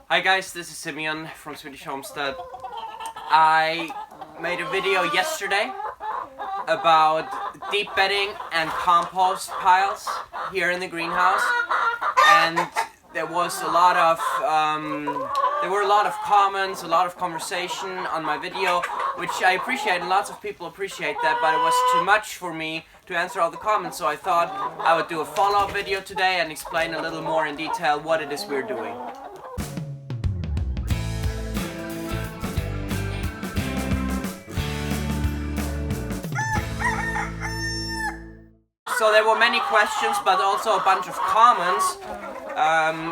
Hi guys, this is Simeon from Swedish Homestead. I made a video yesterday about deep bedding and compost piles here in the greenhouse, and there was a lot of comments, a lot of conversation on my video, which I appreciate, and lots of people appreciate that, but it was too much for me to answer all the comments, so I thought I would do a follow-up video today and explain a little more in detail what it is we're doing. So there were many questions, but also a bunch of comments,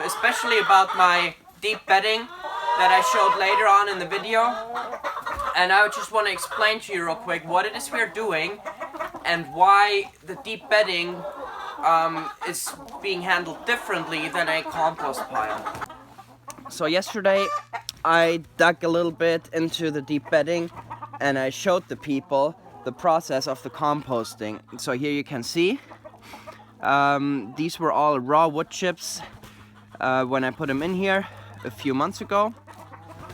especially about my deep bedding that I showed later on in the video. And I just want to explain to you real quick what it is we're doing and why the deep bedding is being handled differently than a compost pile. So yesterday I dug a little bit into the deep bedding and I showed the people the process of the composting. So here you can see these were all raw wood chips when I put them in here a few months ago,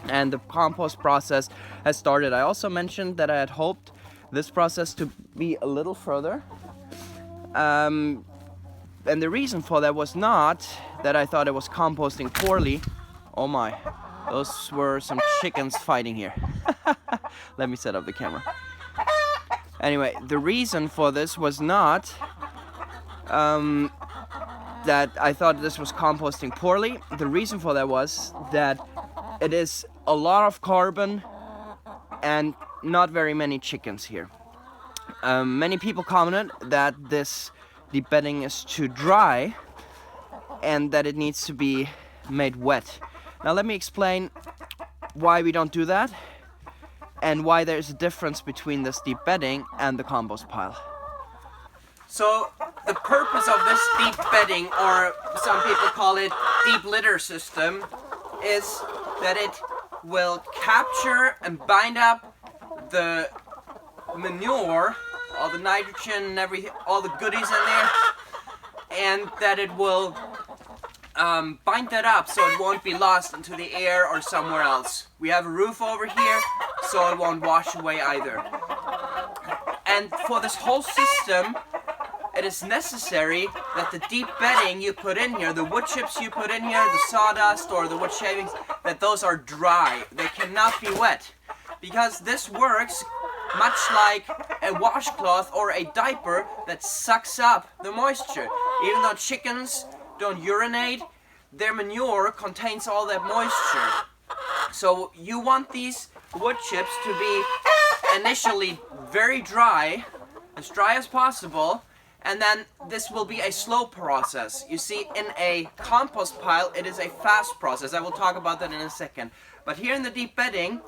and the compost process has started. I also mentioned that I had hoped this process to be a little further, and the reason for that was not that I thought it was composting poorly. Oh my, those were some chickens fighting here. Let me set up the camera. Anyway, the reason for this was not that I thought this was composting poorly. The reason for that was that it is a lot of carbon and not very many chickens here. Many people commented that this deep bedding is too dry and that it needs to be made wet. Now let me explain why we don't do that and why there's a difference between this deep bedding and the compost pile. So the purpose of this deep bedding, or some people call it deep litter system, is that it will capture and bind up the manure, all the nitrogen and all the goodies in there, and that it will bind that up so it won't be lost into the air or somewhere else. We have a roof over here, so it won't wash away either. And for this whole system, it is necessary that the deep bedding you put in here, the wood chips you put in here, the sawdust or the wood shavings, that those are dry. They cannot be wet. Because this works much like a washcloth or a diaper that sucks up the moisture. Even though chickens don't urinate, their manure contains all that moisture. So you want these wood chips to be initially very dry, as dry as possible, and then this will be a slow process. You see, in a compost pile, it is a fast process. I will talk about that in a second. But here in the deep bedding,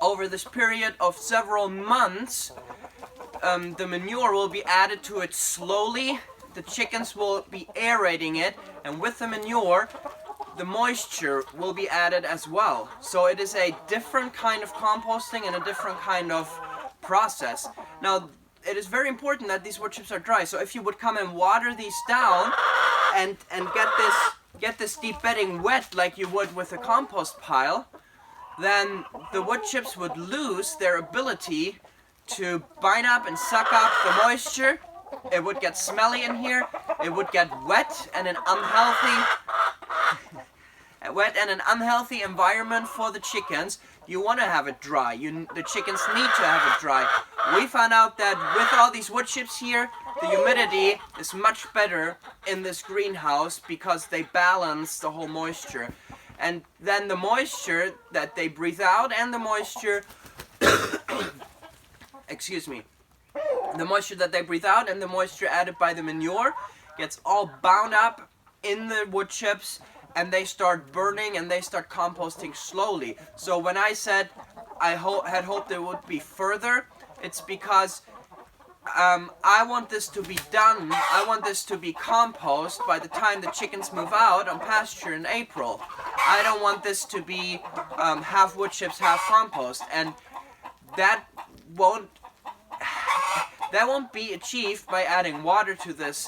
over this period of several months, the manure will be added to it slowly. The chickens will be aerating it, and with the manure, the moisture will be added as well. So it is a different kind of composting and a different kind of process. Now, it is very important that these wood chips are dry. So if you would come and water these down and get this deep bedding wet like you would with a compost pile, then the wood chips would lose their ability to bind up and suck up the moisture. It would get smelly in here. It would get wet and an unhealthy environment for the chickens. You want to have it dry. The chickens need to have it dry. We found out that with all these wood chips here, the humidity is much better in this greenhouse because they balance the whole moisture. And then the moisture that they breathe out and the moisture excuse me. The moisture that they breathe out and the moisture added by the manure gets all bound up in the wood chips, and they start burning and they start composting slowly. So when I said I had hoped it would be further, it's because I want this to be done. I want this to be compost by the time the chickens move out on pasture in April. I don't want this to be half wood chips, half compost, and that won't be achieved by adding water to this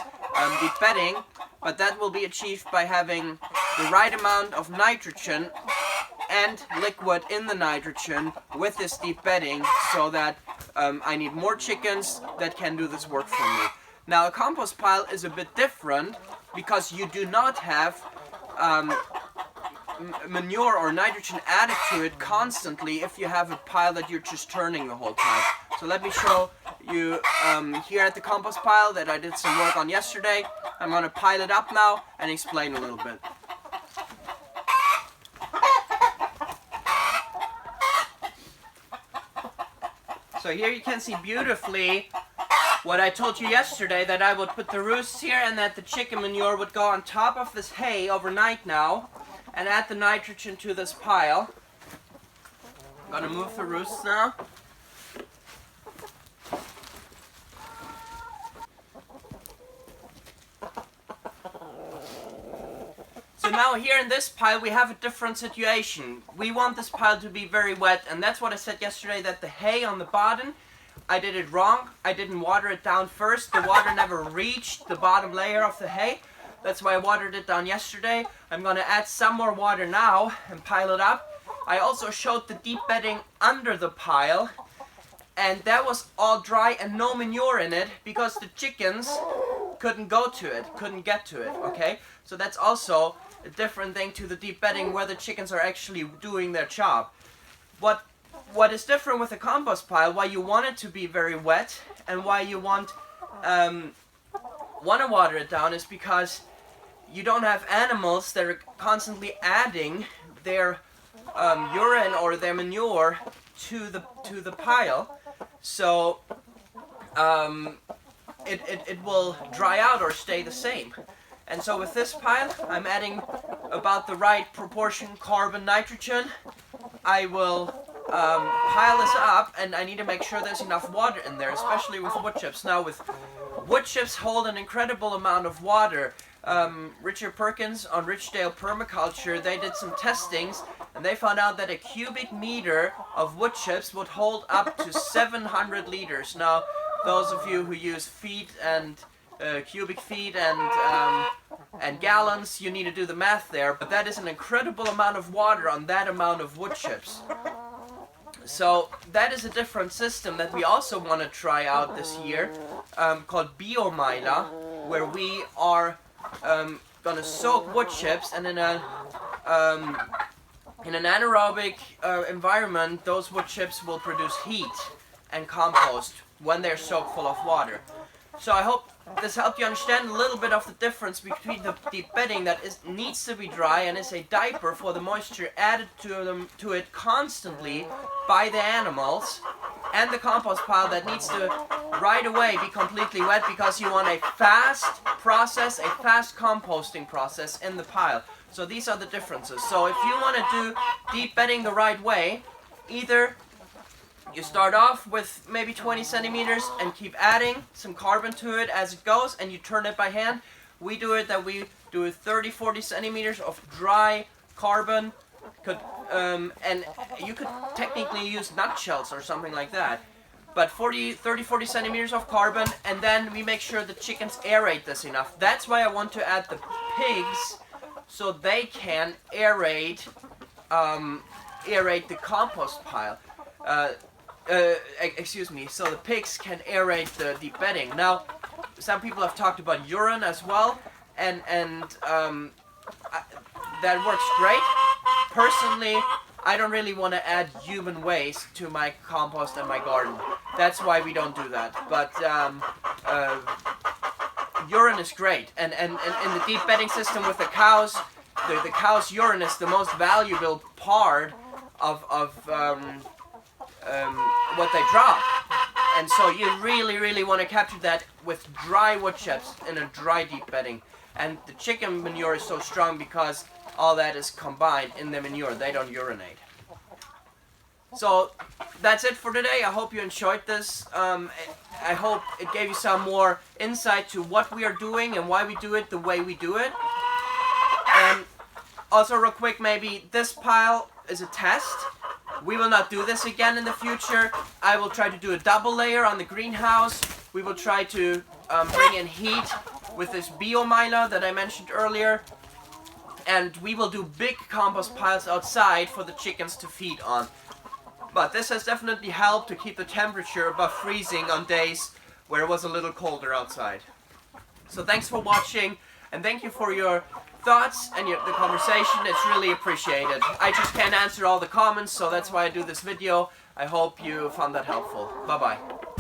deep bedding, but that will be achieved by having the right amount of nitrogen and liquid in the nitrogen with this deep bedding, so that I need more chickens that can do this work for me. Now a compost pile is a bit different because you do not have manure or nitrogen added to it constantly if you have a pile that you're just turning the whole time. So let me show you here at the compost pile that I did some work on yesterday. I'm going to pile it up now and explain a little bit. So here you can see beautifully what I told you yesterday, that I would put the roosts here and that the chicken manure would go on top of this hay overnight now and add the nitrogen to this pile. I'm going to move the roosts now. So now here in this pile we have a different situation. We want this pile to be very wet, and that's what I said yesterday, that the hay on the bottom, I did it wrong. I didn't water it down first. The water never reached the bottom layer of the hay. That's why I watered it down yesterday. I'm going to add some more water now and pile it up. I also showed the deep bedding under the pile, and that was all dry and no manure in it because the chickens couldn't go to it, couldn't get to it, okay? So that's also a different thing to the deep bedding where the chickens are actually doing their job. What is different with the compost pile, why you want it to be very wet and why you want to water it down, is because you don't have animals that are constantly adding their urine or their manure to the pile. So it will dry out or stay the same. And so with this pile, I'm adding about the right proportion carbon nitrogen. I will pile this up, and I need to make sure there's enough water in there, especially with wood chips. Now with wood chips hold an incredible amount of water. Richard Perkins on Richdale Permaculture, they did some testings and they found out that a cubic meter of wood chips would hold up to 700 liters. Now those of you who use feet and cubic feet and gallons, you need to do the math there, but that is an incredible amount of water on that amount of wood chips. So that is a different system that we also want to try out this year, called Biomila, where we are going to soak wood chips, and in an anaerobic environment, those wood chips will produce heat and compost when they're soaked full of water. So I hope this helped you understand a little bit of the difference between the deep bedding that needs to be dry and is a diaper for the moisture added to it constantly by the animals, and the compost pile that needs to right away be completely wet because you want a fast process, a fast composting process in the pile. So these are the differences. So if you want to do deep bedding the right way, either you start off with maybe 20 centimeters and keep adding some carbon to it as it goes, and you turn it by hand. We do it that we do 30-40 centimeters of dry carbon, and you could technically use nutshells or something like that. But 30-40 centimeters of carbon, and then we make sure the chickens aerate this enough. That's why I want to add the pigs, so they can aerate the compost pile. Excuse me, so the pigs can aerate the deep bedding. Now, some people have talked about urine as well, and that works great. Personally, I don't really want to add human waste to my compost and my garden. That's why we don't do that. But urine is great, and in the deep bedding system with the cows, the cow's urine is the most valuable part of what they drop, and so you really want to capture that with dry wood chips in a dry deep bedding. And the chicken manure is so strong because all that is combined in the manure. They don't urinate. So that's it for today. I hope you enjoyed this. I hope it gave you some more insight to what we are doing and why we do it the way we do it. And also real quick, maybe this pile is a test. We will not do this again in the future. I will try to do a double layer on the greenhouse. We will try to bring in heat with this Biomila that I mentioned earlier. and we will do big compost piles outside for the chickens to feed on. But this has definitely helped to keep the temperature above freezing on days where it was a little colder outside. So thanks for watching, and thank you for your thoughts and the conversation. It's really appreciated. I just can't answer all the comments, so that's why I do this video. I hope you found that helpful. Bye bye.